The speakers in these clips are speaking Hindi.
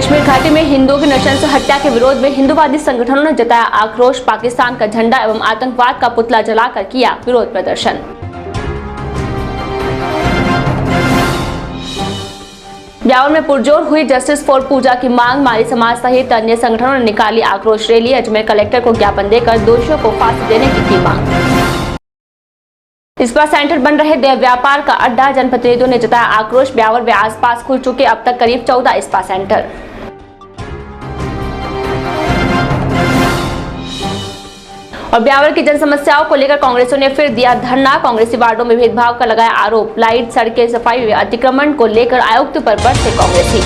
कश्मीर घाटी में हिंदुओं की नृशंस हत्या के विरोध में हिंदूवादी संगठनों ने जताया आक्रोश। पाकिस्तान का झंडा एवं आतंकवाद का पुतला जलाकर किया विरोध प्रदर्शन। ब्यावर में पुरजोर हुई जस्टिस फॉर पूजा की मांग। माली समाज सहित अन्य संगठनों ने निकाली आक्रोश रैली। अजमेर कलेक्टर को ज्ञापन देकर दोषियों को फांसी देने की मांग। स्पा सेंटर बन रहे देह व्यापार का अड्डा। जनप्रतिनिधियों ने जताया आक्रोश। ब्यावर व आसपास खुल चुके अब तक करीब 14 स्पा सेंटर। और ब्यावर की जन समस्याओं को लेकर कांग्रेसियों ने फिर दिया धरना। कांग्रेसी वार्डों में भेदभाव का लगाया आरोप। लाइट, सड़कें, सफाई व अतिक्रमण को लेकर आयुक्त पर बरसे कांग्रेसी।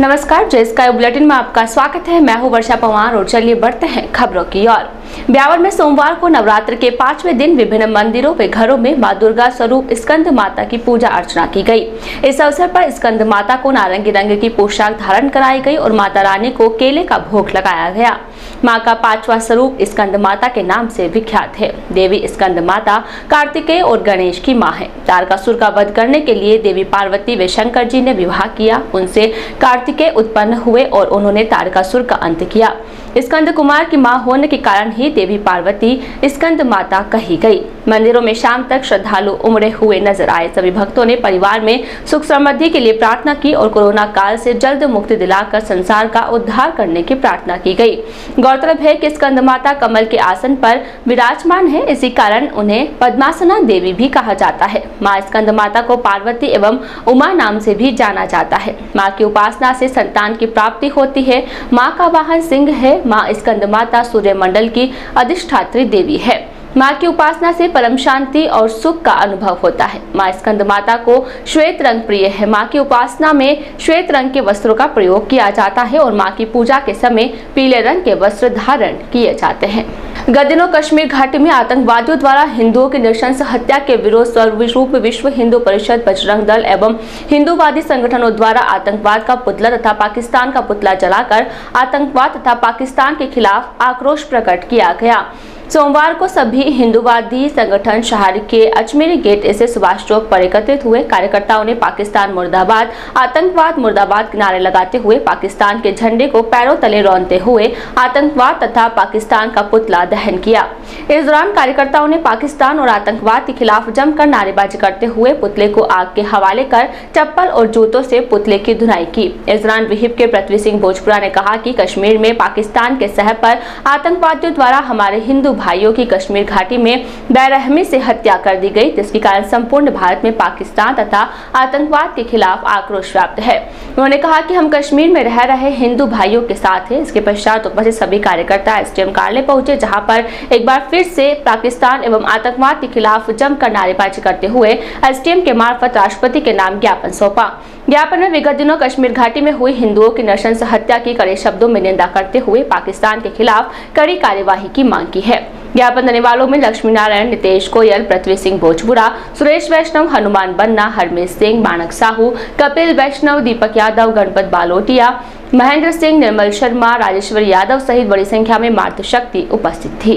नमस्कार, जय स्काई बुलेटिन में आपका स्वागत है। मैं हूं वर्षा पवार और चलिए बढ़ते हैं खबरों की ओर। ब्यावर में सोमवार को नवरात्र के 5वें दिन विभिन्न मंदिरों व घरों में मां दुर्गा स्वरूप स्कंद माता की पूजा अर्चना की गई। इस अवसर पर स्कंद माता को नारंगी रंग की पोशाक धारण कराई गई और माता रानी को केले का भोग लगाया गया। मां का 5वां स्वरूप स्कंद माता के नाम से विख्यात है। देवी स्कंद माता कार्तिकेय और गणेश की मां है। तारकासुर का वध करने के लिए देवी पार्वती व शंकर जी ने विवाह किया। उनसे कार्तिकेय उत्पन्न हुए और उन्होंने तारकासुर का अंत किया। स्कंद कुमार की मां होने के कारण ही देवी पार्वती स्कंद माता कही गई। मंदिरों में शाम तक श्रद्धालु उमड़े हुए नजर आए। सभी भक्तों ने परिवार में सुख समृद्धि के लिए प्रार्थना की और कोरोना काल से जल्द मुक्ति दिलाकर संसार का उद्धार करने की प्रार्थना की गई। गौरतलब है कि स्कंद माता कमल के आसन पर विराजमान है, इसी कारण उन्हें पद्मासना देवी भी कहा जाता है। मां स्कंद माता को पार्वती एवं उमा नाम से भी जाना जाता है। मां की उपासना से संतान की प्राप्ति होती है। मां का वाहन सिंह है। मां स्कंद माता सूर्य मंडल की अधिष्ठात्री देवी है। मां की उपासना से परम शांति और सुख का अनुभव होता है। मां स्कंद माता को श्वेत रंग प्रिय है। मां की उपासना में श्वेत रंग के वस्त्रों का प्रयोग किया जाता है और मां की पूजा के समय पीले रंग के वस्त्र धारण किए जाते हैं। गत दिनों कश्मीर घाटी में आतंकवादियों द्वारा हिंदुओं की नृशंस हत्या के विरोध स्वरूप विश्व हिंदू परिषद, बजरंग दल एवं हिंदूवादी संगठनों द्वारा आतंकवाद का पुतला तथा पाकिस्तान का पुतला जलाकर आतंकवाद तथा पाकिस्तान के खिलाफ आक्रोश प्रकट किया गया। सोमवार को सभी हिंदूवादी संगठन शहर के अजमेरी गेट से सुभाष चौक पर एकत्रित हुए। कार्यकर्ताओं ने पाकिस्तान मुर्दाबाद, आतंकवाद मुर्दाबाद के नारे लगाते हुए पाकिस्तान के झंडे को पैरों तले रौंदते हुए आतंकवाद तथा पाकिस्तान का पुतला दहन किया। इस दौरान कार्यकर्ताओं ने पाकिस्तान और आतंकवाद के खिलाफ जमकर नारेबाजी करते हुए पुतले को आग के हवाले कर चप्पल और जूतों से पुतले की धुनाई की। इस दौरान विहिप के पृथ्वी सिंह भोजपुरा ने कहा कि कश्मीर में पाकिस्तान के शहर पर आतंकवादियों द्वारा हमारे हिंदू भाइयों की कश्मीर घाटी में बेरहमी से हत्या कर दी गई, जिसके कारण संपूर्ण भारत में पाकिस्तान तथा आतंकवाद के खिलाफ आक्रोश व्याप्त है। उन्होंने कहा कि हम कश्मीर में रह रहे हिंदू भाइयों के साथ हैं। इसके पश्चात उपस्थित सभी कार्यकर्ता एसडीएम कार्यालय पहुंचे, जहां पर एक बार फिर से पाकिस्तान एवं आतंकवाद के खिलाफ जमकर नारेबाजी करते हुए एसडीएम के मार्फत राष्ट्रपति के नाम ज्ञापन सौंपा। ज्ञापन में विगत दिनों कश्मीर घाटी में हुई हिंदुओं की नृशंस हत्या की कड़े शब्दों में निंदा करते हुए पाकिस्तान के खिलाफ कड़ी कार्यवाही की मांग की है। ज्ञापन देने वालों में लक्ष्मी नारायण, नितेश गोयल, पृथ्वी सिंह भोजपुरा, सुरेश वैष्णव, हनुमान बन्ना, हरमेश सिंह, मानक साहू, कपिल वैष्णव, दीपक यादव, गणपत बालोटिया, महेंद्र सिंह, निर्मल शर्मा, राजेश्वर यादव सहित बड़ी संख्या में मातृशक्ति उपस्थित थी।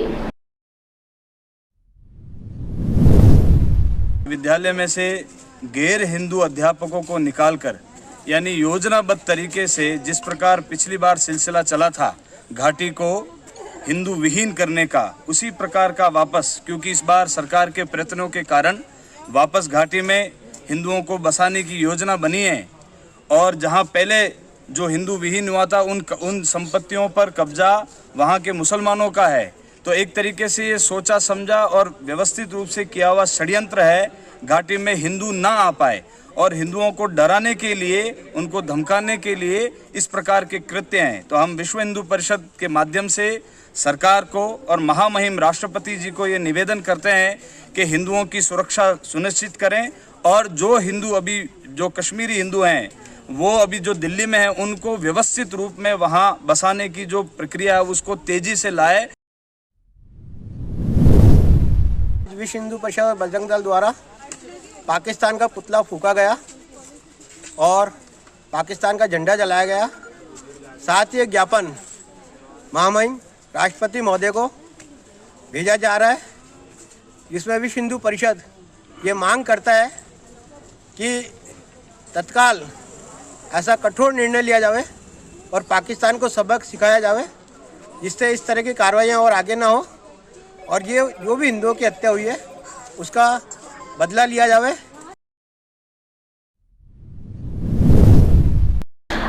विद्यालय में से गैर हिंदू अध्यापकों को निकालकर यानी योजनाबद्ध तरीके से जिस प्रकार पिछली बार सिलसिला चला था घाटी को हिंदू विहीन करने का, उसी प्रकार का वापस, क्योंकि इस बार सरकार के प्रयत्नों के कारण वापस घाटी में हिंदुओं को बसाने की योजना बनी है और जहां पहले जो हिंदू विहीन हुआ था उन संपत्तियों पर कब्जा वहां के मुसलमानों का है। तो एक तरीके से ये सोचा समझा और व्यवस्थित रूप से किया हुआ षड्यंत्र है घाटी में हिंदू ना आ पाए और हिंदुओं को डराने के लिए, उनको धमकाने के लिए इस प्रकार के कृत्य हैं। तो हम विश्व हिंदू परिषद के माध्यम से सरकार को और महामहिम राष्ट्रपति जी को ये निवेदन करते हैं कि हिंदुओं की सुरक्षा सुनिश्चित करें और जो हिंदू अभी जो कश्मीरी हिंदू हैं वो अभी जो दिल्ली में हैं उनको व्यवस्थित रूप में वहाँ बसाने की जो प्रक्रिया है उसको तेजी से लाए। विश्व हिंदू परिषद और बजरंग दल द्वारा पाकिस्तान का पुतला फूंका गया और पाकिस्तान का झंडा जलाया गया। साथ ही एक ज्ञापन महामहिम राष्ट्रपति महोदय को भेजा जा रहा है, जिसमें विश्व हिंदू परिषद ये मांग करता है कि तत्काल ऐसा कठोर निर्णय लिया जावे और पाकिस्तान को सबक सिखाया जावे, जिससे इस तरह की कार्रवाइयाँ और आगे ना हो, और ये जो भी हिंदुओं की हत्या हुई है उसका बदला लिया जावे।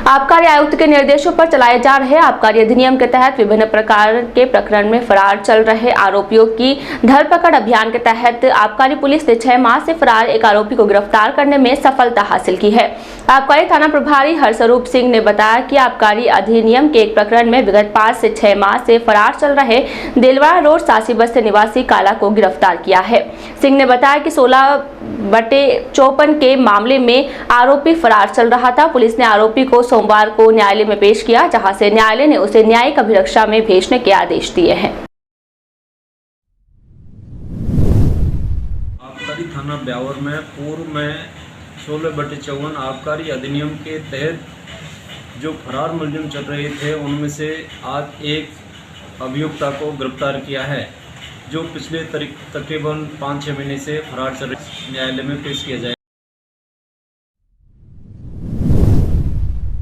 आबकारी आयुक्त के निर्देशों पर चलाए जा रहे आबकारी अधिनियम के तहत विभिन्न प्रकार के प्रकरण में फरार चल रहे आरोपियों की धरपकड़ अभियान के तहत आबकारी पुलिस ने 6 माह से फरार एक आरोपी को गिरफ्तार करने में सफलता हासिल की है। आबकारी थाना प्रभारी हरस्वरूप सिंह ने बताया कि आबकारी अधिनियम के एक प्रकरण में विगत 5 से 6 माह से फरार चल रहे दिलवाड़ा रोड सासी बस्ती निवासी काला को गिरफ्तार किया है। सिंह ने बताया कि 16/54 के मामले में आरोपी फरार चल रहा था। पुलिस ने आरोपी को सोमवार को न्यायालय में पेश किया, जहां से न्यायालय ने उसे न्यायिक अभिरक्षा में भेजने के आदेश दिए हैं। आबकारी थाना ब्यावर में पूर्व में 16/54 आबकारी अधिनियम के तहत जो फरार मुलजिम चल रहे थे, उनमें से आज एक अभियुक्ता को गिरफ्तार किया है, जो पिछले तकरीबन 5-6 महीने से फरार चल रहे, न्यायालय में पेश किया जाए।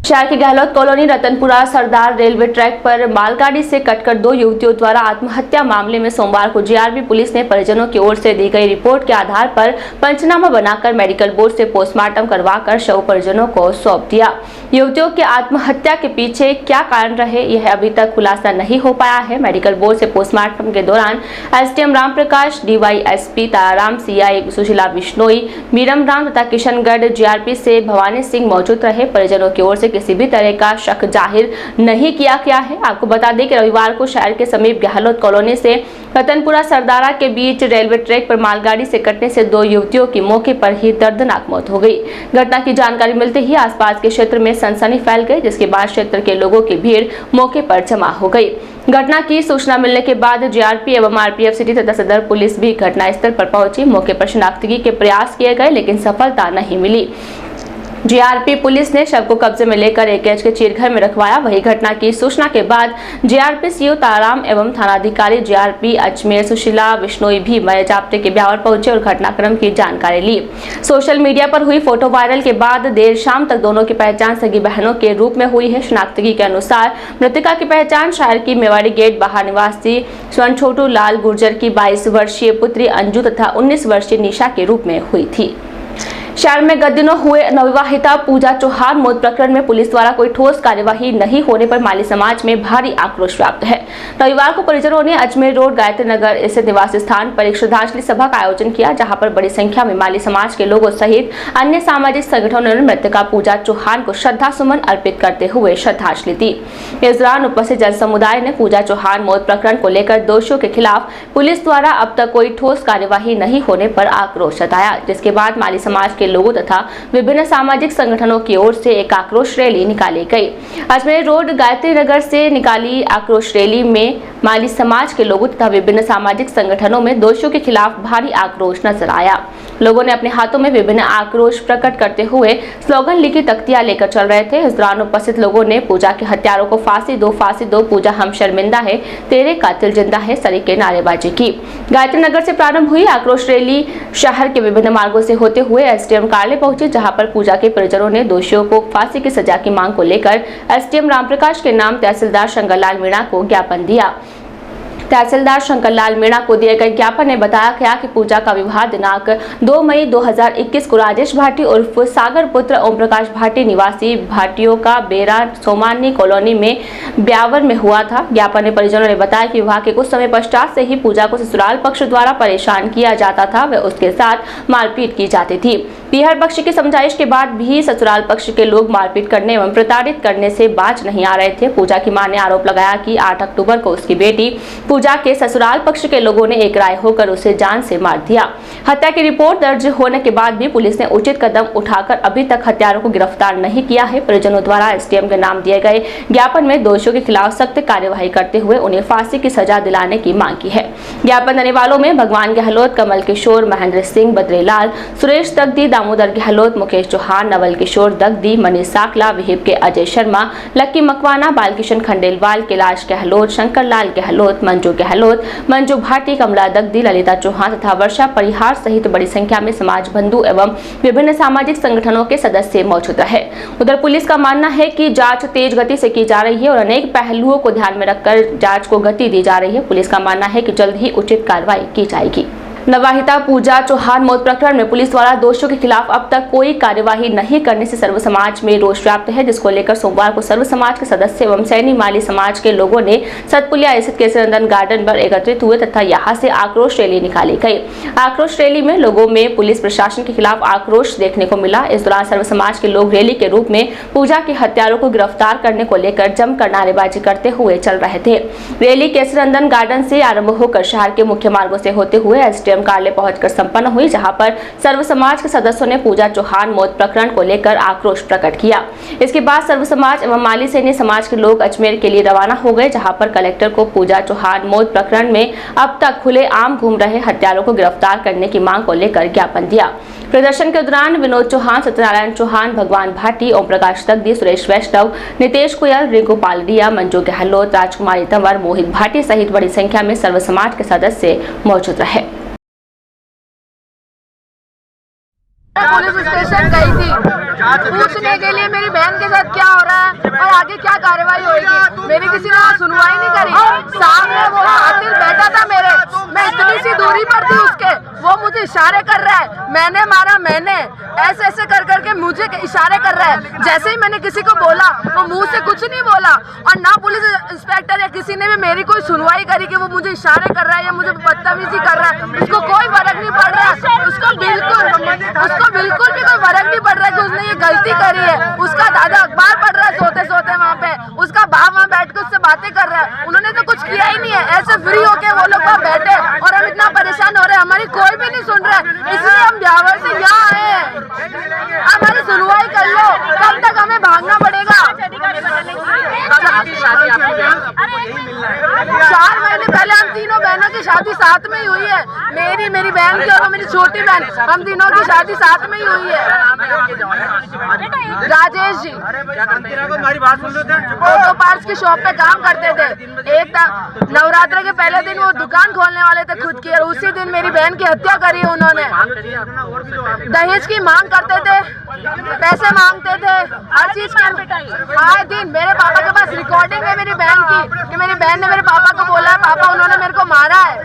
शहर की गहलोत कॉलोनी रतनपुरा सरदार रेलवे ट्रैक पर मालगाड़ी से कटकर 2 युवतियों द्वारा आत्महत्या मामले में सोमवार को जीआरपी पुलिस ने परिजनों की ओर से दी गई रिपोर्ट के आधार पर पंचनामा बनाकर मेडिकल बोर्ड से पोस्टमार्टम करवाकर शव परिजनों को सौंप दिया। युवतियों की आत्महत्या के पीछे क्या कारण रहे, यह अभी तक खुलासा नहीं हो पाया है। मेडिकल बोर्ड से पोस्टमार्टम के दौरान SDM Ramprakash, DYSP Tararam, CI Sushila Bishnoi, Miram Ram तथा किशनगढ़ जीआरपी से भवानी सिंह मौजूद रहे। परिजनों की ओर से किसी भी तरह का शक जाहिर नहीं किया गया है। आपको बता दें कि रविवार को शहर के समीप गहलोत कॉलोनी से रतनपुरा सरदारा के बीच रेलवे ट्रैक पर मालगाड़ी से कटने से 2 युवतियों की मौके पर ही दर्दनाक मौत हो गई। घटना की जानकारी मिलते ही आसपास के क्षेत्र में सनसनी फैल गई, जिसके बाद क्षेत्र के लोगों की भीड़ मौके पर जमा हो गई। घटना की सूचना मिलने के बाद जीआरपी एवं आरपीएफ सिटी तथा सदर पुलिस भी घटनास्थल पर पहुंची। मौके पर शिनाख्तगी के प्रयास किए गए, लेकिन सफलता नहीं मिली। जीआरपी पुलिस ने शव को कब्जे में लेकर एकेएच के चीरघर में रखवाया। वही घटना की सूचना के बाद जीआरपी सीओ ताराराम एवं थानाधिकारी जीआरपी अजमेर सुशीला बिश्नोई भी मय जाप्ते के ब्यावर पहुंचे और घटनाक्रम की जानकारी ली। सोशल मीडिया पर हुई फोटो वायरल के बाद देर शाम तक दोनों की पहचान सगी बहनों के रूप में हुई है। शिनाख्तगी के अनुसार मृतका की पहचान शहर की मेवाड़ी गेट बाहर निवासी स्वर्ण छोटू लाल गुर्जर की 22 वर्षीय पुत्री अंजू तथा 19 वर्षीय निशा के रूप में हुई थी। शहर में गत दिनों हुए नवविवाहिता पूजा चौहान मौत प्रकरण में पुलिस द्वारा कोई ठोस कार्यवाही नहीं होने पर माली समाज में भारी आक्रोश व्याप्त है। रविवार को परिजनों ने अजमेर रोड गायत्री नगर स्थित निवास स्थान पर एक श्रद्धांजलि सभा का आयोजन किया, जहां पर बड़ी संख्या में माली समाज के लोगों सहित अन्य सामाजिक संगठनों ने मृतका पूजा चौहान को श्रद्धा सुमन अर्पित करते हुए श्रद्धांजलि दी। इस दौरान उपस्थित जन समुदाय ने पूजा चौहान मौत प्रकरण को लेकर दोषियों के खिलाफ पुलिस द्वारा अब तक कोई ठोस कार्यवाही नहीं होने पर आक्रोश जताया, जिसके बाद माली समाज के लोगों तथा विभिन्न सामाजिक संगठनों की ओर से एक आक्रोश रैली निकाली गई। अजमेर रोड गायत्री नगर से निकाली आक्रोश रैली में माली समाज के लोगों तथा विभिन्न सामाजिक संगठनों में दोषियों के खिलाफ भारी आक्रोश नजर आया। लोगों ने अपने हाथों में विभिन्न आक्रोश प्रकट करते हुए स्लोगन लिखी तख्तियां लेकर चल रहे थे। इस दौरान उपस्थित लोगों ने पूजा के हत्यारों को फांसी दो, पूजा हम शर्मिंदा है, तेरे कातिल जिंदा है सरीके नारेबाजी की। गायत्री नगर से प्रारंभ हुई आक्रोश रैली शहर के विभिन्न मार्गों से होते हुए एसडीएम कार्यालय पहुंची, जहां पर पूजा के परिजनों ने दोषियों को फांसी की सजा की मांग को लेकर एसडीएम रामप्रकाश के नाम तहसीलदार शंकरलाल मीणा को ज्ञापन दिया। तहसीलदार शंकरलाल मीणा को दिए गए ज्ञापन में बताया गया कि पूजा का विवाह दिनांक 2 मई 2021 को राजेश भाटी उर्फ सागर पुत्र ओम प्रकाश भाटी निवासी भाटियों का बेरा सोमानी कॉलोनी में ब्यावर में हुआ था। ज्ञापन में परिजनों ने बताया कि विवाह के कुछ समय पश्चात से ही पूजा को ससुराल पक्ष द्वारा परेशान किया जाता था व उसके साथ मारपीट की जाती थी। पीहर पक्ष की समझाइश के बाद भी ससुराल पक्ष के लोग मारपीट करने एवं प्रताड़ित करने से बाज नहीं आ रहे थे। पूजा की मां ने आरोप लगाया कि 8 अक्टूबर को उसकी बेटी पूजा के ससुराल पक्ष के लोगों ने एक राय होकर उसे जान से मार दिया। हत्या की रिपोर्ट दर्ज होने के बाद भी पुलिस ने उचित कदम उठाकर अभी तक हत्यारों को गिरफ्तार नहीं किया है। परिजनों द्वारा एसडीएम के नाम दिए गए ज्ञापन में दोषियों के खिलाफ सख्त कार्यवाही करते हुए उन्हें फांसी की सजा दिलाने की मांग की है। ज्ञापन देने वालों में भगवान गहलोत, कमल किशोर, महेंद्र सिंह, बद्रीलाल, सुरेश तगदी, दामोदर गहलोत, मुकेश चौहान, नवल किशोर दगदी, मनीष साकला, विहिप के अजय शर्मा, लक्की मकवाना, बालकिशन खंडेलवाल, कैलाश गहलोत, शंकर लाल गहलोत, मंजू भाटी, कमला दगदी, ललिता चौहान तथा वर्षा परिहार सहित बड़ी संख्या में समाज बंधु एवं विभिन्न सामाजिक संगठनों के सदस्य मौजूद रहे। उधर पुलिस का मानना है कि जांच तेज गति से की जा रही है और अनेक पहलुओं को ध्यान में रखकर जांच को गति दी जा रही है। पुलिस का मानना है कि जल्द ही उचित कार्रवाई की जाएगी। नववाहिता पूजा चौहान मौत प्रकरण में पुलिस द्वारा दोषियों के खिलाफ अब तक कोई कार्यवाही नहीं करने से सर्व समाज में रोष व्याप्त है, जिसको लेकर सोमवार को सर्व समाज के सदस्य एवं सैनी माली समाज के लोगों ने सतपुलिया स्थित केसरनंदन गार्डन पर एकत्रित हुए तथा यहां से आक्रोश रैली निकाली गई। आक्रोश रैली में लोगों में पुलिस प्रशासन के खिलाफ आक्रोश देखने को मिला। इस दौरान सर्व समाज के लोग रैली के रूप में पूजा के हत्यारों को गिरफ्तार करने को लेकर जमकर नारेबाजी करते हुए चल रहे थे। रैली केसरनंदन गार्डन से आरंभ होकर शहर के मुख्य मार्गों से होते हुए एसडीएम कार्यालय पहुंचकर संपन्न हुई, जहां पर सर्व समाज के सदस्यों ने पूजा चौहान मौत प्रकरण को लेकर आक्रोश प्रकट किया। इसके बाद सर्व समाज एवं माली सैनी समाज के लोग अजमेर के लिए रवाना हो गए, जहां पर कलेक्टर को पूजा चौहान मौत प्रकरण में अब तक खुले आम घूम रहे हत्यारों को गिरफ्तार करने की मांग को लेकर ज्ञापन दिया। प्रदर्शन के दौरान विनोद चौहान, सत्यनारायण चौहान, भगवान भाटी, ओम प्रकाश दगदी, सुरेश वैष्णव, नितेश गोयल, रिंकू पालरिया, मंजू गहलोत, राजकुमारी तंवर, मोहित भाटी सहित बड़ी संख्या में सर्व समाज के सदस्य मौजूद रहे। पुलिस स्टेशन गई थी पूछने के लिए मेरी बहन के साथ क्या हो रहा है और आगे क्या कार्रवाई होगी। मेरी किसी ने सुनवाई नहीं करी। सामने वो कातिल बैठा था मेरे, मैं इतनी सी दूरी पर थी उसके, वो मुझे इशारे कर रहा है, मैंने मारा, मैंने ऐसे ऐसे कर करके मुझे इशारे कर रहा है। जैसे ही मैंने किसी को बोला वो मुंह से कुछ नहीं बोला और ना पुलिस इंस्पेक्टर या किसी ने भी मेरी कोई सुनवाई करी कि वो मुझे इशारे कर रहा है या मुझे बदतमीजी कर रहा है। उसको कोई फर्क नहीं पड़ रहा है, उसको बिल्कुल भी कोई फर्क नहीं पड़ रहा है कि उसने ये गलती करी है। उसका दादा अखबार पढ़ रहा है सोते सोते वहाँ पे, उसका बाप वहाँ बैठ के उससे बातें कर रहा है। उन्होंने तो कुछ किया ही नहीं है, ऐसे फ्री होके वो लोग वहाँ बैठे और हम इतना परेशान हो रहे हैं, हमारी कोई भी नहीं सुन रहा है। इसलिए हम ब्यावर से यहाँ आए हैं, हमारी सुनवाई कर लो। कब तक हमें भागना पड़ेगा? 4 महीने पहले हम तीनों बहनों की शादी साथ में ही हुई है, मेरी बहन की और मेरी छोटी बहन, हम तीनों की शादी साथ में ही हुई है। राजेश जी ऑटो पार्ट्स की शॉप पे काम करते थे। एक नवरात्र के पहले दिन वो दुकान खोलने वाले थे खुद की और उसी दिन मेरी बहन की हत्या करी उन्होंने। दहेज की मांग करते थे, पैसे मांगते थे, हर चीज की। आए दिन मेरे पापा के पास रिकॉर्डिंग है मेरी बहन की कि मेरी बहन ने मेरे पापा को बोला है पापा उन्होंने मेरे को मारा है।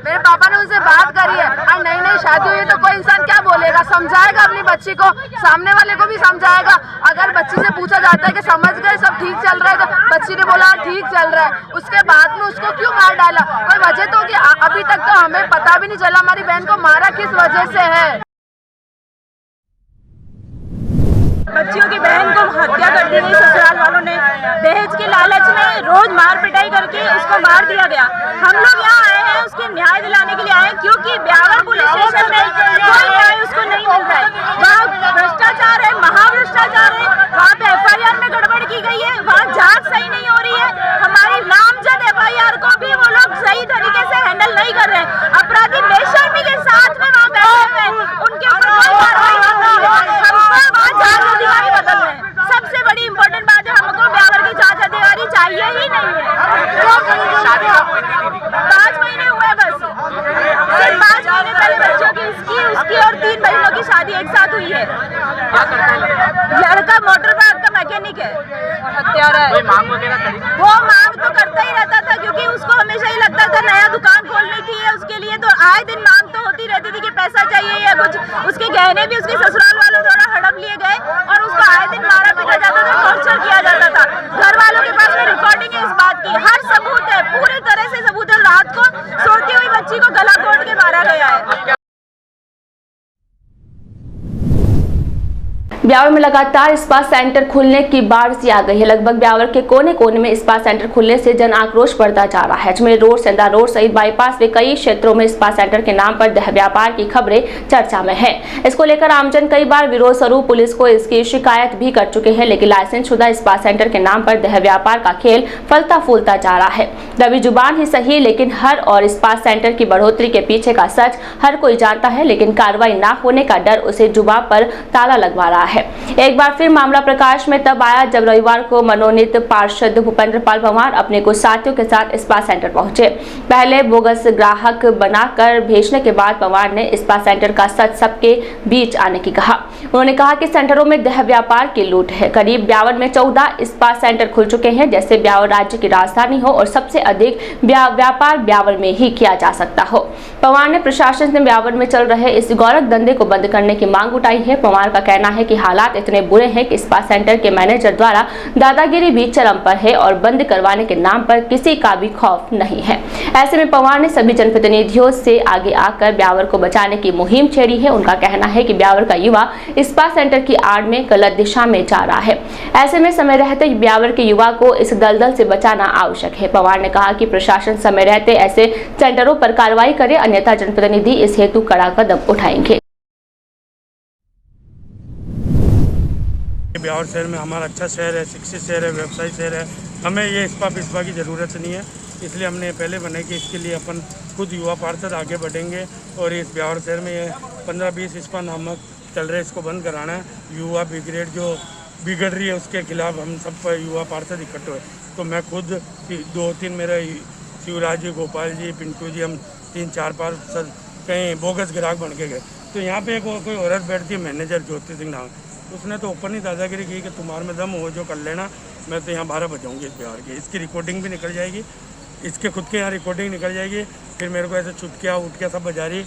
मेरे पापा ने उनसे बात करी है और नई शादी हुई तो कोई इंसान क्या बोलेगा, समझाएगा अपनी बच्ची को, सामने वाले को भी समझाएगा। अगर बच्ची से पूछा जाता है कि समझ गए सब ठीक चल रहा है तो बच्ची ने बोला ठीक चल रहा है, उसके बाद में उसको क्यों मार डाला? कोई वजह तो कि अभी तक तो हमें पता भी नहीं चला हमारी बहन को मारा किस वजह से है। बच्चियों की बहन को हत्या कर दी गई ससुराल वालों ने, दहेज के लालच में रोज मार पिटाई करके उसको मार दिया गया। हम लोग यहाँ आए हैं उसके न्याय दिलाने के लिए आए, क्योंकि ब्यावर पुलिस स्टेशन में कोई न्याय उसको नहीं मिल रहा है। वहाँ भ्रष्टाचार है, महाभ्रष्टाचार है, वहाँ पे FIR में गड़बड़ की गई है, वहाँ जांच सही नहीं हो रही है। हमारी नामजद FIR को भी वो लोग सही तरीके से हैंडल नहीं कर रहे हैं। अपराधी बेशर्मी के साथ में वहाँ बैठे हुए हैं, उनके ऊपर कोई कार्रवाई नहीं हो रही है। हमको वहाँ जांच अधिकारी बदल रहे हैं। सबसे बड़ी इम्पोर्टेंट बात है, हमको ब्यावर की जांच अधिकारी चाहिए ही नहीं है। 5 महीने हुए बस, सिर्फ 5 महीने पहले बच्चों की इसकी उसकी और 3 बहनों की शादी एक साथ हुई है। लड़का मोटर पार्क का मैकेनिक है, हत्यारा है। वो मांग तो करता ही रहता था, क्योंकि उसको हमेशा ही लगता था नया दुकान खोलनी थी उसके लिए, तो आए दिन मांग तो होती रहती थी कि पैसा चाहिए या कुछ। उसके गहने भी उसके ससुराल वालों द्वारा हड़प लिए गए और उसको आए दिन मारा पीटा जाता था, टॉर्चर किया जाता था। घर वालों के पास में रिकॉर्डिंग है इस बात की, हर सबूत है, पूरी तरह से सबूत है। रात को सोती हुई बच्ची को गला घोट के मारा गया है। ब्यावर में लगातार स्पा सेंटर खुलने की बाढ़ सी आ गई है। लगभग ब्यावर के कोने कोने में स्पा सेंटर खुलने से जन आक्रोश बढ़ता जा रहा है। अजमेर रोड, सेंधा रोड सहित बाईपास में कई क्षेत्रों में स्पा सेंटर के नाम पर देह व्यापार की खबरें चर्चा में है। इसको लेकर आमजन कई बार विरोध स्वरूप पुलिस को इसकी शिकायत भी कर चुके हैं, लेकिन लाइसेंस शुदा स्पा सेंटर के नाम पर देह व्यापार का खेल फलता फूलता जा रहा है। दबी जुबान ही सही, लेकिन हर और स्पा सेंटर की बढ़ोतरी के पीछे का सच हर कोई जानता है, लेकिन कार्रवाई न होने का डर उसे जुबान पर ताला लगवा रहा है। एक बार फिर मामला प्रकाश में तब आया जब रविवार को मनोनीत पार्षद भूपेंद्र पाल पंवार अपने कुछ साथियों के साथ स्पा सेंटर पहुंचे। पहले बोगस ग्राहक बनाकर भेजने के बाद पंवार ने स्पा सेंटर का सच सबके बीच आने की कहा। उन्होंने कहा कि सेंटरों में देह व्यापार की लूट है। करीब ब्यावर में 14 स्पा सेंटर खुल चुके हैं। जैसे ब्यावर राज्य की राजधानी हो और सबसे अधिक व्यापार ब्यावर में ही किया जा सकता हो। पंवार ने प्रशासन से ब्यावर में चल रहे इस गौरव धंधे को बंद करने की मांग उठाई है। पंवार का कहना है कि हालात इतने बुरे हैं कि स्पा सेंटर के मैनेजर द्वारा दादागिरी भी चरम पर है और बंद करवाने के नाम पर किसी का भी खौफ नहीं है। ऐसे में पंवार ने सभी जनप्रतिनिधियों से आगे आकर ब्यावर को बचाने की मुहिम छेड़ी है। उनका कहना है कि ब्यावर का युवा स्पा सेंटर की आड़ में गलत दिशा में जा रहा है। ऐसे में समय रहते ब्यावर के युवा को इस दलदल से बचाना आवश्यक है। पंवार ने कहा कि प्रशासन समय रहते ऐसे सेंटरों पर कार्रवाई करे, अन्यथा जनप्रतिनिधि इस हेतु कड़ा कदम उठाएंगे। ब्यावर शहर में हमारा अच्छा शहर है, शिक्षित शहर है, व्यवसायी शहर है। हमें ये स्पा की ज़रूरत नहीं है, इसलिए हमने पहले बनाई कि इसके लिए अपन खुद युवा पार्षद आगे बढ़ेंगे और इस ब्यावर शहर में ये 15-20 स्पा नामक चल रहे, इसको बंद कराना है। युवा ब्रिगेड जो बिगड़ रही है उसके खिलाफ हम सब युवा पार्षद इकट्ठे हुए। तो मैं खुद 2-3 मेरे शिवराज जी, गोपाल जी, पिंटू जी, हम 3-4 पार्षद कहीं बोगस ग्राहक बन के गए। तो यहाँ पे कोई औरत बैठती है, मैनेजर ज्योति सिंह नाम, उसने तो ओपन ही दादागिरी की कि तुम्हारे में दम हो जो कर लेना, मैं तो यहाँ 12 बजाऊँगी इस बिहार की। इसकी रिकॉर्डिंग भी निकल जाएगी, इसके खुद के यहाँ रिकॉर्डिंग निकल जाएगी। फिर मेरे को ऐसे चुटकिया उठकिया सब बजा रही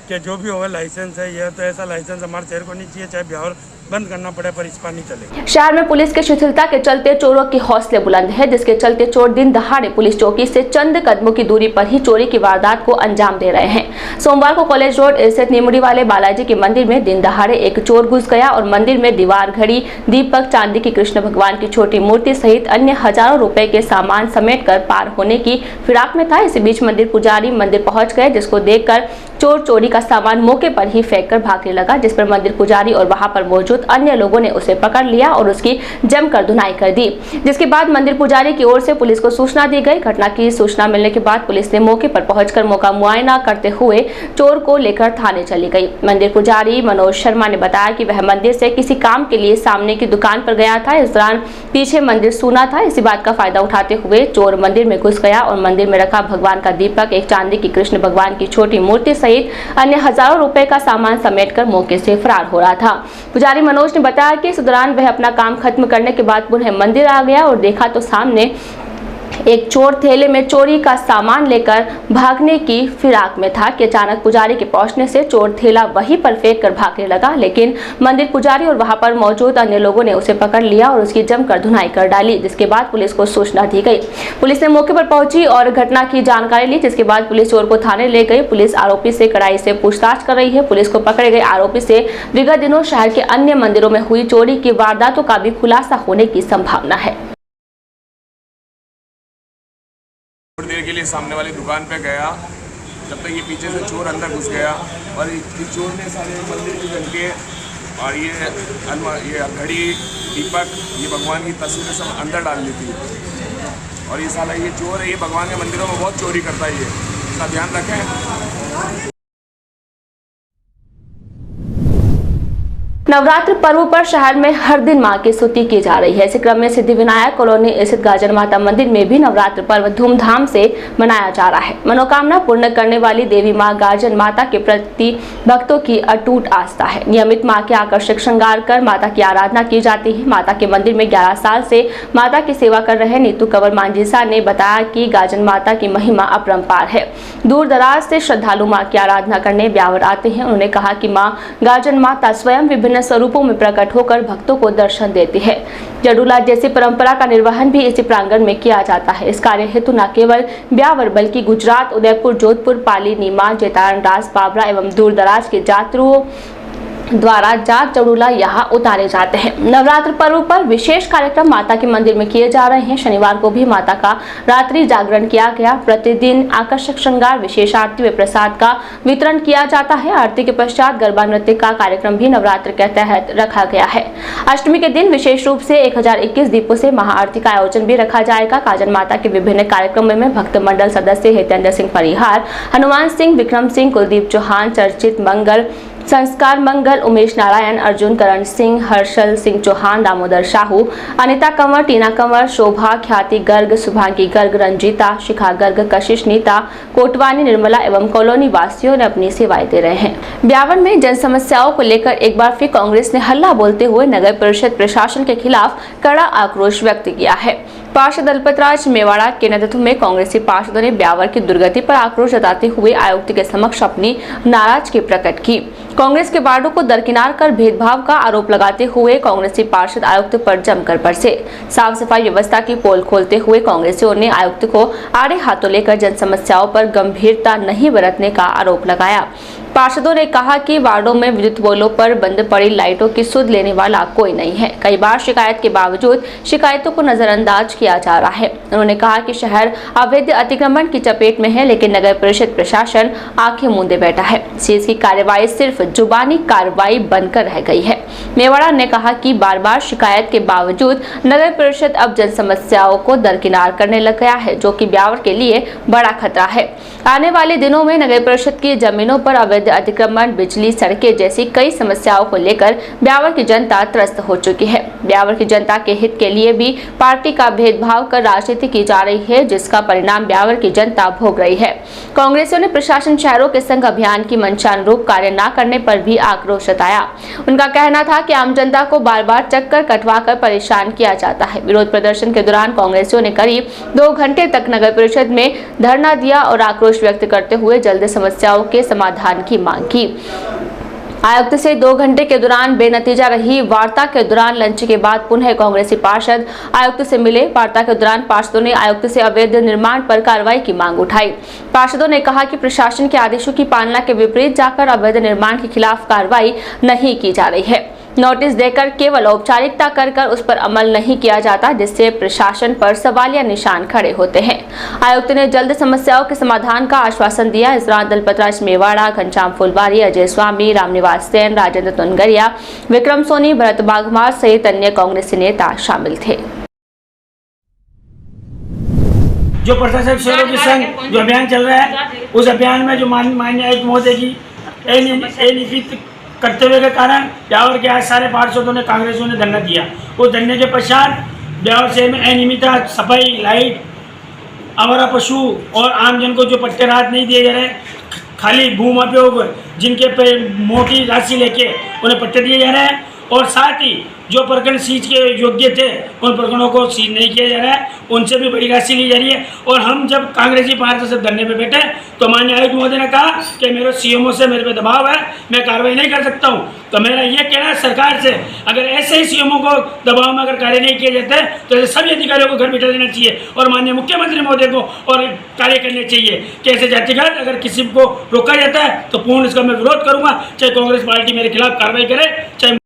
कि जो भी होगा लाइसेंस है, यह तो ऐसा लाइसेंस हमारे शहर को नहीं चाहिए, चाहे बिहार बंद करना पड़े पर इस पर नहीं चलेगा। शहर में पुलिस की शिथिलता के चलते चोरों के हौसले बुलंद है, जिसके चलते चोर दिन दहाड़े पुलिस चौकी से चंद कदमों की दूरी पर ही चोरी की वारदात को अंजाम दे रहे हैं। सोमवार को कॉलेज रोड स्थित निमुड़ी वाले बालाजी के मंदिर में दिन दहाड़े एक चोर घुस गया और मंदिर में दीवार घड़ी, दीपक, चांदी की कृष्ण भगवान की छोटी मूर्ति सहित अन्य हजारों रुपए के सामान समेट कर पार होने की फिराक में था। इसी बीच मंदिर पुजारी मंदिर पहुंच गए, जिसको देखकर चोर चोरी का सामान मौके पर ही फेंक कर भागने लगा, जिस पर मंदिर पुजारी और वहां पर मौजूद अन्य लोगों ने उसे पकड़ लिया और उसकी जमकर धुनाई कर दी। जिसके बाद मंदिर पुजारी की ओर से पुलिस को सूचना दी गई। घटना की सूचना मिलने के बाद पुलिस ने मौके पर पहुंचकर मौका मुआयना करते हुए चोर को लेकर थाने चली गई। मंदिर पुजारी मनोज शर्मा ने बताया कि वह मंदिर से किसी काम के लिए सामने की दुकान पर गया था। इस दौरान पीछे मंदिर सूना था। इसी बात का फायदा उठाते हुए चोर मंदिर में घुस गया और मंदिर में रखा भगवान का दीपक, एक चांदी की कृष्ण भगवान की छोटी मूर्ति सहित अन्य हजारों रुपए का सामान समेटकर मौके से फरार हो रहा था। पुजारी मनोज ने बताया कि इस दौरान वह अपना काम खत्म करने के बाद पुनः मंदिर आ गया और देखा तो सामने एक चोर थैले में चोरी का सामान लेकर भागने की फिराक में था कि अचानक पुजारी के पहुंचने से चोर थैला वहीं पर फेंक कर भागने लगा, लेकिन मंदिर पुजारी और वहां पर मौजूद अन्य लोगों ने उसे पकड़ लिया और उसकी जमकर धुनाई कर डाली। जिसके बाद पुलिस को सूचना दी गई। पुलिस ने मौके पर पहुंची और घटना की जानकारी ली, जिसके बाद पुलिस चोर को थाने ले गई। पुलिस आरोपी से कड़ाई से पूछताछ कर रही है। पुलिस को पकड़े गए आरोपी से विगत दिनों शहर के अन्य मंदिरों में हुई चोरी की वारदातों का भी खुलासा होने की संभावना है। थोड़ी देर के लिए सामने वाली दुकान पे गया, जब तक ये पीछे से चोर अंदर घुस गया और इस चोर ने सारे मंदिर की घंटे और ये घड़ी, दीपक, ये भगवान की तस्वीरें सब अंदर डाल ली थी। और ये साला ये चोर है, ये भगवान के मंदिरों में बहुत चोरी करता है, ये इसका ध्यान रखें। नवरात्र पर्व पर शहर में हर दिन मां की स्तुति की जा रही है। इसी क्रम में सिद्धिविनायक कॉलोनी स्थित गाजन माता मंदिर में भी नवरात्र पर्व धूमधाम से मनाया जा रहा है। मनोकामना पूर्ण करने वाली देवी मां गाजन माता के प्रति भक्तों की अटूट आस्था है। नियमित मां के आकर्षक श्रृंगार कर माता की आराधना की जाती है। माता के मंदिर में 11 साल से माता की सेवा कर रहे नीतू कंवर मांझीसा ने बताया कि गाजन माता की महिमा अपरंपार है। दूर दराज से श्रद्धालु मां की आराधना करने ब्यावर आते हैं। उन्होंने कहा कि मां गाजन माता स्वयं विभिन्न स्वरूपों में प्रकट होकर भक्तों को दर्शन देती है। जडूला जैसी परंपरा का निर्वहन भी इसी प्रांगण में किया जाता है। इस कार्य हेतु न केवल ब्यावर बल्कि गुजरात, उदयपुर, जोधपुर, पाली, नीमा, जेतारण, रास, बाबरा एवं दूर दराज के यात्रियों द्वारा जाग जड़ूला यहाँ उतारे जाते हैं। नवरात्र पर्व पर विशेष कार्यक्रम माता के मंदिर में किए जा रहे हैं। शनिवार को भी माता का रात्रि जागरण किया गया। प्रतिदिन आकर्षक श्रृंगार, विशेष आरती व प्रसाद का वितरण किया जाता है। आरती के पश्चात गरबा नृत्य का कार्यक्रम भी नवरात्र के तहत रखा गया है। अष्टमी के दिन विशेष रूप से 1021 दीपों से महाआरती का आयोजन भी रखा जाएगा। काजन माता के विभिन्न कार्यक्रमों में भक्त मंडल सदस्य हितेंद्र सिंह परिहार, हनुमान सिंह, विक्रम सिंह, कुलदीप चौहान, चर्चित मंगल, संस्कार मंगल, उमेश नारायण, अर्जुन, करण सिंह, हर्षल सिंह चौहान, दामोदर साहू, अनिता कंवर, टीना कंवर, शोभा, ख्याति गर्ग, शुभांगी गर्ग, रंजीता, शिखा गर्ग, कशिश नीता, कोटवानी, निर्मला एवं कॉलोनी वासियों ने अपनी सेवाएं दे रहे हैं। ब्यावर में जन समस्याओं को लेकर एक बार फिर कांग्रेस ने हल्ला बोलते हुए नगर परिषद प्रशासन के खिलाफ कड़ा आक्रोश व्यक्त किया है। पार्षद दलपतराज मेवाड़ा के नेतृत्व में कांग्रेसी पार्षदों ने ब्यावर की दुर्गति पर आक्रोश जताते हुए आयुक्त के समक्ष अपनी नाराजगी प्रकट की। कांग्रेस के वार्डों को दरकिनार कर भेदभाव का आरोप लगाते हुए कांग्रेसी पार्षद आयुक्त पर जमकर बरसे। साफ सफाई व्यवस्था की पोल खोलते हुए कांग्रेसियों ने आयुक्त को आड़े हाथों लेकर जन समस्याओं पर गंभीरता नहीं बरतने का आरोप लगाया। पार्षदों ने कहा कि वार्डों में विद्युत पोलों पर बंद पड़ी लाइटों की सुध लेने वाला कोई नहीं है। कई बार शिकायत के बावजूद शिकायतों को नजरअंदाज किया जा रहा है। उन्होंने कहा कि शहर अवैध अतिक्रमण की चपेट में है, लेकिन नगर परिषद प्रशासन आंखें मूंदे बैठा है। सीज की कार्रवाई सिर्फ जुबानी कार्रवाई बनकर रह गई है। मेवाड़ा ने कहा कि बार बार शिकायत के बावजूद नगर परिषद अब जन समस्याओं को दरकिनार करने लग गया है, जो कि ब्यावर के लिए बड़ा खतरा है। आने वाले दिनों में नगर परिषद की जमीनों पर अवैध अतिक्रमण, बिजली, सड़कें जैसी कई समस्याओं को लेकर ब्यावर की जनता त्रस्त हो चुकी है। ब्यावर की जनता के हित के लिए भी पार्टी का भेदभाव कर राजनीति की जा रही है, जिसका परिणाम ब्यावर की जनता भोग रही है। कांग्रेसियों ने प्रशासन शहरों के संग अभियान की मंशानुरूप कार्य न करने पर भी आक्रोश जताया। उनका कहना था कि आम जनता को बार बार चक्कर कटवा कर परेशान किया जाता है। विरोध प्रदर्शन के दौरान कांग्रेसियों ने करीब 2 घंटे तक नगर परिषद में धरना दिया और आक्रोश व्यक्त करते हुए जल्द समस्याओं के समाधान की मांग की। आयुक्त से 2 घंटे के दौरान बेनतीजा रही वार्ता के दौरान लंच के बाद पुनः कांग्रेसी पार्षद आयुक्त से मिले। वार्ता के दौरान पार्षदों ने आयुक्त से अवैध निर्माण पर कार्रवाई की मांग उठाई। पार्षदों ने कहा कि प्रशासन के आदेशों की पालना के विपरीत जाकर अवैध निर्माण के खिलाफ कार्रवाई नहीं की जा रही है। नोटिस देकर केवल औपचारिकता कर उस पर अमल नहीं किया जाता, जिससे प्रशासन पर सवालिया निशान खड़े होते हैं। आयुक्त ने जल्द समस्याओं के समाधान का आश्वासन दिया। इस दौरान दलपतराज मेवाड़ा, घनश्याम फुलवारी, अजय स्वामी, रामनिवास सेन, राजेंद्र तुनगरिया, विक्रम सोनी, भरत बाघमार सहित अन्य कांग्रेसी नेता शामिल थे। जो प्रशासक शहरों के संग जो अभियान चल रहा है, उस अभियान में जो माननीय आयुक्त महोदय की अनियमित कर्तव्य के कारण ब्यावर के आज सारे पार्षदों ने, कांग्रेसियों ने धरना दिया। उस धरने के पश्चात ब्यावर शहर में अनियमितता, सफाई, लाइट, आवारा पशु और आमजन को जो पट्टे राहत नहीं दिए जा रहे, खाली भूमि उपयोग जिनके पे मोटी राशि लेके उन्हें पट्टे दिए जा रहे हैं, और साथ ही जो प्रकरण सीज के योग्य थे उन प्रकरणों को सीज नहीं किया जा रहा है, उनसे भी बड़ी राशि ली जा रही है। और हम जब कांग्रेसी पार्षद से धरने पे बैठे तो माननीय आयुक्त महोदय ने कहा कि मेरे सीएमओ से मेरे पे दबाव है, मैं कार्रवाई नहीं कर सकता हूं। तो मेरा ये कहना है सरकार से, अगर ऐसे ही सीएमओ को दबाव में अगर कार्य नहीं किए जाते तो ऐसे सभी अधिकारियों को घर बिठा देना चाहिए और माननीय मुख्यमंत्री महोदय को और कार्य करने चाहिए कि ऐसे जातिगत अगर किसी को रोका जाता है तो पूर्ण इसका मैं विरोध करूंगा, चाहे कांग्रेस पार्टी मेरे खिलाफ कार्रवाई करे, चाहे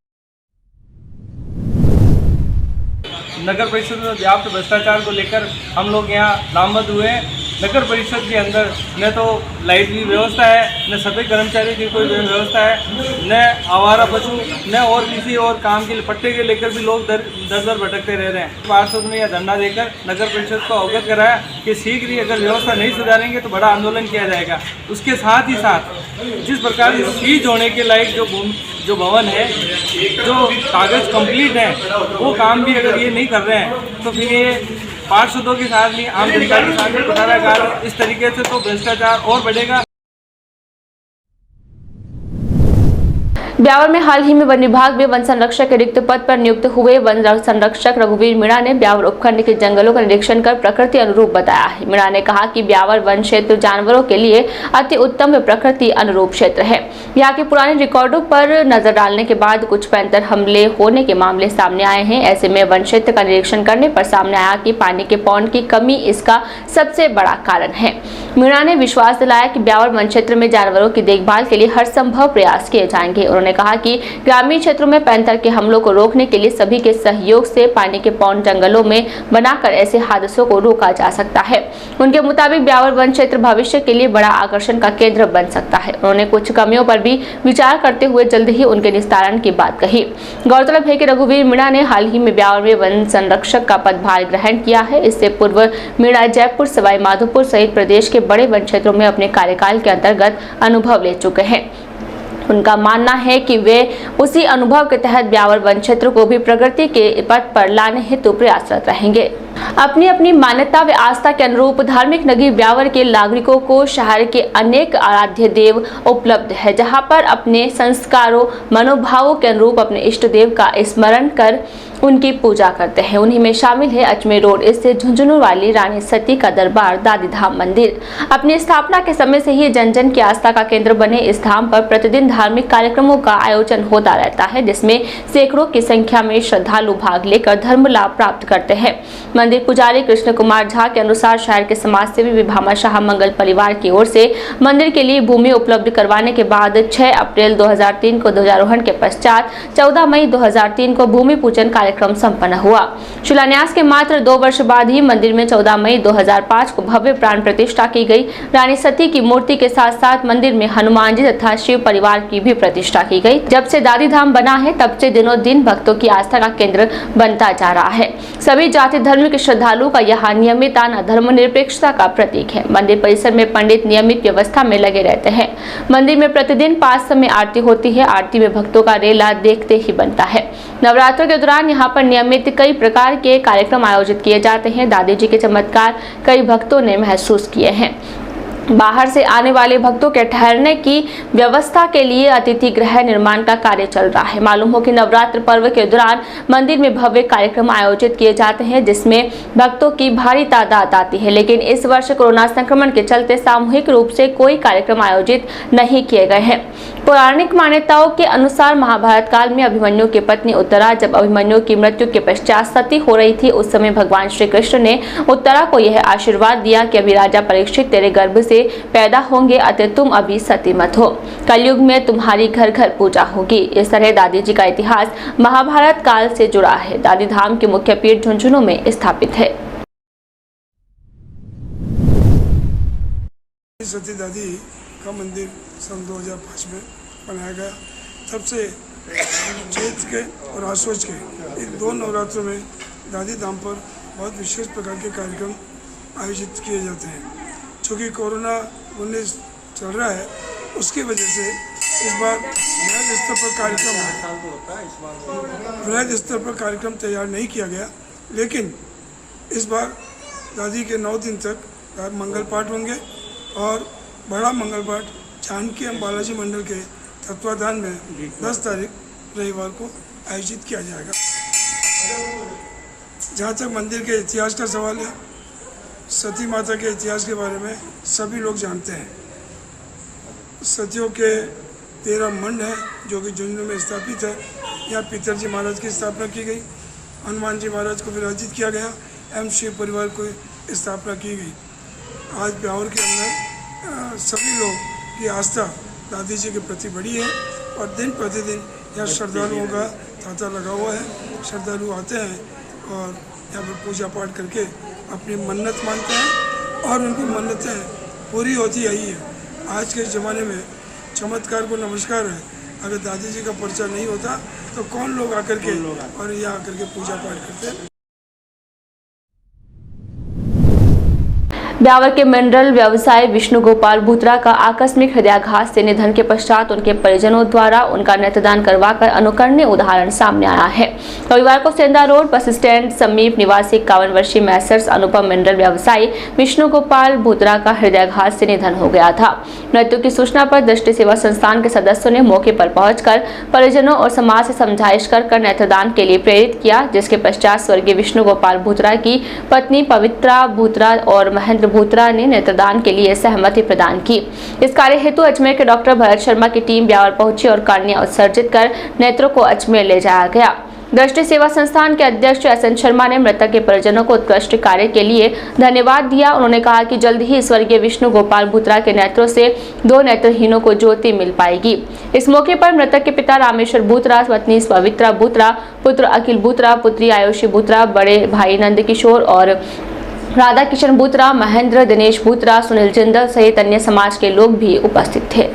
नगर परिषद में व्याप्त भ्रष्टाचार को लेकर हम लोग यहाँ नामबंद हुए। नगर परिषद के अंदर न तो लाइट की व्यवस्था है, न सफाई कर्मचारियों की कोई व्यवस्था है, न आवारा पशु, न और किसी और काम के लिए पट्टे के लेकर भी लोग दर दर भटकते रह रहे हैं। पार्षद ने यह धरना देकर नगर परिषद को अवगत कराया कि शीघ्र ही अगर व्यवस्था नहीं सुधारेंगे तो बड़ा आंदोलन किया जाएगा। उसके साथ ही साथ जिस प्रकार से सीज होने के लायक जो भवन है, जो कागज़ कंप्लीट है, वो काम भी अगर ये नहीं कर रहे हैं तो फिर ये पार्षदों के साथ भी आम जनता के साथ भी कुठाराघात, इस तरीके से तो भ्रष्टाचार और बढ़ेगा। ब्यावर में हाल ही में वन विभाग में वन संरक्षक के रिक्त पद पर नियुक्त हुए वन संरक्षक रघुवीर मीणा ने ब्यावर उपखंड के जंगलों का निरीक्षण कर प्रकृति अनुरूप बताया है। मीणा ने कहा कि ब्यावर वन क्षेत्र जानवरों के लिए अति उत्तम व प्रकृति अनुरूप क्षेत्र है। यहाँ के पुराने रिकॉर्डों पर नजर डालने के बाद कुछ पैंतर हमले होने के मामले सामने आए हैं। ऐसे में वन क्षेत्र का निरीक्षण करने पर सामने आया कि पानी के पौंड की कमी इसका सबसे बड़ा कारण है। मीणा ने विश्वास दिलाया कि ब्यावर वन क्षेत्र में जानवरों की देखभाल के लिए हर संभव प्रयास किए जाएंगे। उन्होंने कहा कि ग्रामीण क्षेत्रों में पैंथर के हमलों को रोकने के लिए सभी के सहयोग से पानी के पौंड जंगलों में बनाकर ऐसे हादसों को रोका जा सकता है। उनके मुताबिक ब्यावर वन क्षेत्र भविष्य के लिए बड़ा आकर्षण का केंद्र बन सकता है। उन्होंने कुछ कमियों पर भी विचार करते हुए जल्द ही उनके निस्तारण की बात कही। गौरतलब है कि रघुवीर मीणा ने हाल ही में ब्यावर में वन संरक्षक का पदभार ग्रहण किया है। इससे पूर्व मीणा जयपुर, सवाई माधोपुर सहित प्रदेश के बड़े वन क्षेत्रों में अपने कार्यकाल के अंतर्गत अनुभव ले चुके हैं। उनका मानना है कि वे उसी अनुभव के तहत ब्यावर वन क्षेत्र को भी प्रगति के पथ पर लाने हेतु प्रयासरत रहेंगे। अपनी अपनी मान्यता व आस्था के अनुरूप धार्मिक नगरी ब्यावर के नागरिकों को शहर के अनेक आराध्य देव उपलब्ध है, जहां पर अपने संस्कारों मनोभावों के अनुरूप अपने इष्ट देव का स्मरण कर उनकी पूजा करते हैं। उन्हीं में शामिल है अजमेर रोड स्थित झुंझुनू वाली रानी सती का दरबार दादी धाम मंदिर। अपनी स्थापना के समय से ही जन जन की आस्था का केंद्र बने इस धाम पर प्रतिदिन धार्मिक कार्यक्रमों का आयोजन होता रहता है, जिसमें सैकड़ों की संख्या में श्रद्धालु भाग लेकर धर्म लाभ प्राप्त करते हैं। मंदिर पुजारी कृष्ण कुमार झा के अनुसार शहर के समाज सेवी विभामा शाह मंगल परिवार की ओर से मंदिर के लिए भूमि उपलब्ध करवाने के बाद 6 अप्रैल 2003 को ध्वजारोहण के पश्चात 14 मई 2003 को भूमि पूजन कार्यक्रम संपन्न हुआ। शिलान्यास के मात्र 2 वर्ष बाद ही मंदिर में 14 मई 2005 को भव्य प्राण प्रतिष्ठा की गई। रानी सती की मूर्ति के साथ साथ मंदिर में हनुमान जी तथा शिव परिवार की भी प्रतिष्ठा की गई। जब से दादी धाम बना है तब से दिनों दिन भक्तों की आस्था का केंद्र बनता जा रहा है। सभी जाति धर्म के श्रद्धालुओं का यहाँ नियमित आना धर्मनिरपेक्षता का प्रतीक है। मंदिर परिसर में पंडित नियमित व्यवस्था में लगे रहते हैं। मंदिर में प्रतिदिन 5 समय आरती होती है। आरती में भक्तों का रेला देखते ही बनता है। नवरात्रों के दौरान यहाँ पर नियमित कई प्रकार के कार्यक्रम आयोजित किए जाते हैं। दादी जी के चमत्कार कई भक्तों ने महसूस किए हैं। बाहर से आने वाले भक्तों के ठहरने की व्यवस्था के लिए अतिथि गृह निर्माण का कार्य चल रहा है। मालूम हो कि नवरात्र पर्व के दौरान मंदिर में भव्य कार्यक्रम आयोजित किए जाते हैं, जिसमें भक्तों की भारी तादाद आती है, लेकिन इस वर्ष कोरोना संक्रमण के चलते सामूहिक रूप से कोई कार्यक्रम आयोजित नहीं किए गए हैं। पौराणिक मान्यताओं के अनुसार महाभारत काल में अभिमन्यु की पत्नी उत्तरा जब अभिमन्यु की मृत्यु के पश्चात सती हो रही थी, उस समय भगवान श्री कृष्ण ने उत्तरा को यह आशीर्वाद दिया कि अभी राजा परीक्षित तेरे गर्भ से पैदा होंगे, अतः तुम अभी सती मत हो। कलयुग में तुम्हारी घर घर पूजा होगी। इस तरह दादी जी का इतिहास महाभारत काल से जुड़ा है। दादी धाम के मुख्य पीठ झुंझुनू में स्थापित है। सती दादी का मंदिर सन 2005 में बनाया गया। तब से चैत के और आश्वज के इन 2 नवरात्रों में दादी धाम पर बहुत विशेष प्रकार के कार्यक्रम आयोजित किए जाते हैं। चूँकि कोरोना 19 चल रहा है, उसकी वजह से इस बार वृहद स्तर पर कार्यक्रम तैयार नहीं किया गया, लेकिन इस बार दादी के 9 दिन तक मंगल पाठ होंगे और बड़ा मंगल पाठ जानकी एवं बालाजी मंडल के तत्वाधान में 10 तारीख रविवार को आयोजित किया जाएगा। जहाँ तक मंदिर के इतिहास का सवाल है, सती माता के इतिहास के बारे में सभी लोग जानते हैं। सतियों के 13 मंड हैं जो कि झुंझुनू में स्थापित है। यहाँ पितर जी महाराज की स्थापना की गई, हनुमान जी महाराज को विराजित किया गया एवं शिव परिवार को स्थापना की गई। आज ब्यावर के अंदर सभी लोग की आस्था दादी जी के प्रति बढ़ी है और दिन प्रतिदिन यहाँ श्रद्धालुओं का तांता लगा हुआ है। श्रद्धालु आते हैं और यहाँ पर पूजा पाठ करके अपनी मन्नत मानते हैं और उनकी मन्नतें पूरी होती आई है। आज के ज़माने में चमत्कार को नमस्कार है। अगर दादी जी का पर्चा नहीं होता तो कौन लोग आकर के और यहाँ आकर के पूजा पाठ करते हैं। ब्यावर के मिनरल व्यवसायी विष्णु गोपाल भूतरा का आकस्मिक हृदयाघात से निधन के पश्चात उनके परिजनों द्वारा उनका नेत्रदान करवाकर अनुकरणीय उदाहरण सामने आया है। रविवार को सेंधा रोड बस स्टैंड समीप निवासी 51 वर्षीय मैसर्स अनुपम मिनरल व्यवसायी विष्णु गोपाल भूतरा का हृदयाघात से निधन हो गया था। मृत्यु की सूचना पर दृष्टि सेवा संस्थान के सदस्यों ने मौके पर पहुंचकर परिजनों और समाज से समझाइश कर नेत्रदान के लिए प्रेरित किया, जिसके पश्चात स्वर्गीय विष्णु गोपाल भूतरा की पत्नी पवित्रा भूतरा और महेंद्र भूतरा ने नेत्रदान के लिए सहमति प्रदान की। इस कार्य हेतु अजमेर के डॉक्टर भरत शर्मा की टीम ब्यावर पहुंची और कार्निया उत्सर्जित कर नेत्रों को अजमेर ले जाया गया। दृष्टि सेवा संस्थान के अध्यक्ष SN शर्मा ने मृतक के परिजनों को उत्कृष्ट कार्य के लिए धन्यवाद दिया। उन्होंने कहा कि जल्द ही स्वर्गीय विष्णु गोपाल बुत्रा के नेत्रों से 2 नेत्रहीनों को ज्योति मिल पाएगी। इस मौके पर मृतक के पिता रामेश्वर बुत्रा, पत्नी पवित्रा बुत्रा, पुत्र अखिल बुत्रा, पुत्री आयुषी बुत्रा, बड़े भाई नंद किशोर और राधा किशन बुत्रा, महेंद्र, दिनेश बुत्रा, सुनील जिंदल सहित अन्य समाज के लोग भी उपस्थित थे।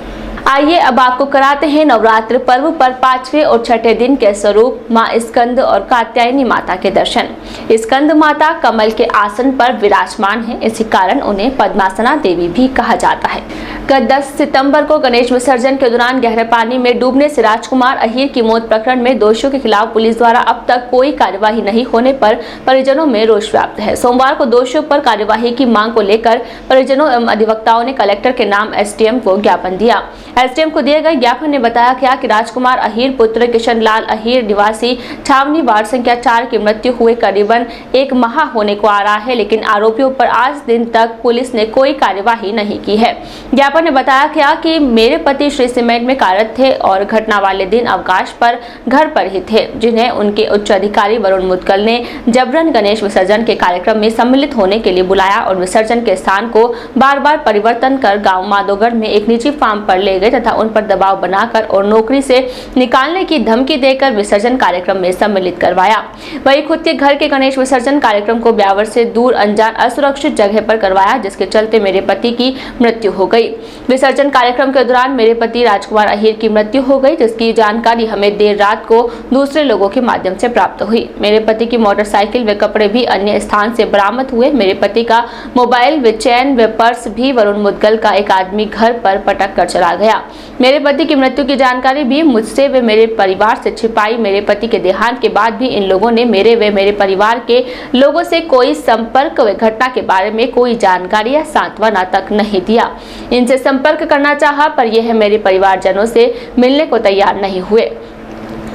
आइए अब आपको कराते हैं नवरात्र पर्व पर 5वें और 6ठे दिन के स्वरूप मां स्कंद और कात्यायनी माता के दर्शन। स्कंद माता कमल के आसन पर विराजमान है, इसी कारण उन्हें पद्मासना देवी भी कहा जाता है। गत 10 सितंबर को गणेश विसर्जन के दौरान गहरे पानी में डूबने से राजकुमार अहीर की मौत प्रकरण में दोषियों के खिलाफ पुलिस द्वारा अब तक कोई कार्यवाही नहीं होने पर परिजनों में रोष व्याप्त है। सोमवार को दोषियों पर कार्यवाही की मांग को लेकर परिजनों एवं अधिवक्ताओं ने कलेक्टर के नाम SDM को ज्ञापन दिया। SDM को दिए गए ज्ञापन में बताया गया कि राजकुमार अहीर पुत्र किशन लाल अहीर निवासी छावनी वार्ड संख्या 4 की मृत्यु हुए करीबन 1 माह होने को आ रहा है, लेकिन आरोपियों पर आज दिन तक पुलिस ने कोई कार्यवाही नहीं की है। ज्ञापन में बताया गया कि मेरे पति श्री सीमेंट में कार्यरत थे और घटना वाले दिन अवकाश पर घर पर ही थे, जिन्हें उनके उच्च अधिकारी वरुण मुदगल ने जबरन गणेश विसर्जन के कार्यक्रम में सम्मिलित होने के लिए बुलाया और विसर्जन के स्थान को बार-बार परिवर्तन कर गांव माधोगढ़ में एक निजी फार्म पर ले गए तथा उन पर दबाव बनाकर और नौकरी से निकालने की धमकी देकर विसर्जन कार्यक्रम में सम्मिलित करवाया। वही खुद के घर के गणेश विसर्जन कार्यक्रम को ब्यावर से दूर अनजान असुरक्षित जगह पर करवाया, जिसके चलते मेरे पति की मृत्यु हो गई। विसर्जन कार्यक्रम के दौरान मेरे पति राजकुमार अहीर की मृत्यु हो गई, जिसकी जानकारी हमें देर रात को दूसरे लोगों के माध्यम से प्राप्त हुई। मेरे पति की मोटरसाइकिल व कपड़े भी अन्य स्थान से बरामद हुए। मेरे पति का मोबाइल व चैन व पर्स भी वरुण मुदगल का एक आदमी घर पर पटक कर चला गया। मेरे पति की मृत्यु की जानकारी भी मुझसे व मेरे परिवार से छिपाई। मेरे पति के देहांत के बाद भी इन लोगों ने मेरे व मेरे परिवार के लोगों से कोई संपर्क व घटना के बारे में कोई जानकारी या सांत्वना तक नहीं दिया। इनसे संपर्क करना चाहा पर यह मेरे परिवारजनों से मिलने को तैयार नहीं हुए।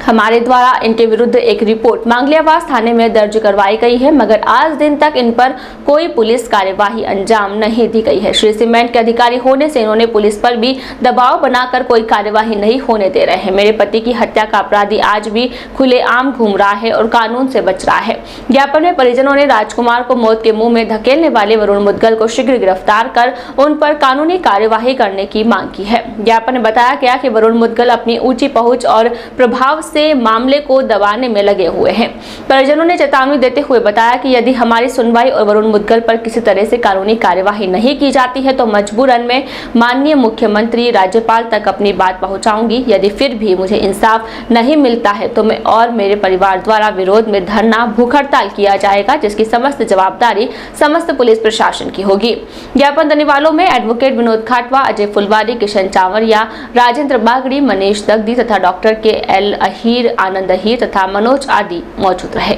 हमारे द्वारा इनके विरुद्ध एक रिपोर्ट मांगलियावास थाने में दर्ज करवाई गई है, मगर आज दिन तक इन पर कोई पुलिस कार्यवाही अंजाम नहीं दी गई है। श्री सीमेंट के अधिकारी होने से इन्होंने पुलिस पर भी दबाव बनाकर कोई कार्यवाही नहीं होने दे रहे हैं। मेरे पति की हत्या का अपराधी आज भी खुलेआम घूम रहा है और कानून से बच रहा है। ज्ञापन में परिजनों ने राजकुमार को मौत के मुंह में धकेलने वाले वरुण मुदगल को शीघ्र गिरफ्तार कर उन पर कानूनी कार्यवाही करने की मांग की है। ज्ञापन में बताया गया कि वरुण मुदगल अपनी ऊंची पहुंच और प्रभाव से मामले को दबाने में लगे हुए हैं। परिजनों ने चेतावनी देते हुए बताया कि यदि हमारी सुनवाई और वरुण मुदगल पर किसी तरह से कानूनी कार्यवाही नहीं की जाती है तो मजबूरन में माननीय मुख्यमंत्री, राज्यपाल तक अपनी बात पहुंचाऊंगी। यदि फिर भी मुझे इंसाफ नहीं मिलता है तो मैं और मेरे परिवार द्वारा विरोध में धरना, भूख हड़ताल किया जाएगा, जिसकी समस्त जवाबदारी समस्त पुलिस प्रशासन की होगी। ज्ञापन देने वालों में एडवोकेट विनोद खाटवा, अजय फुलवारी, किशन चावरिया, राजेंद्र बागड़ी, मनीष दगदी तथा डॉक्टर KL अहीर, आनंद अहीर तथा मनोज आदि मौजूद रहे।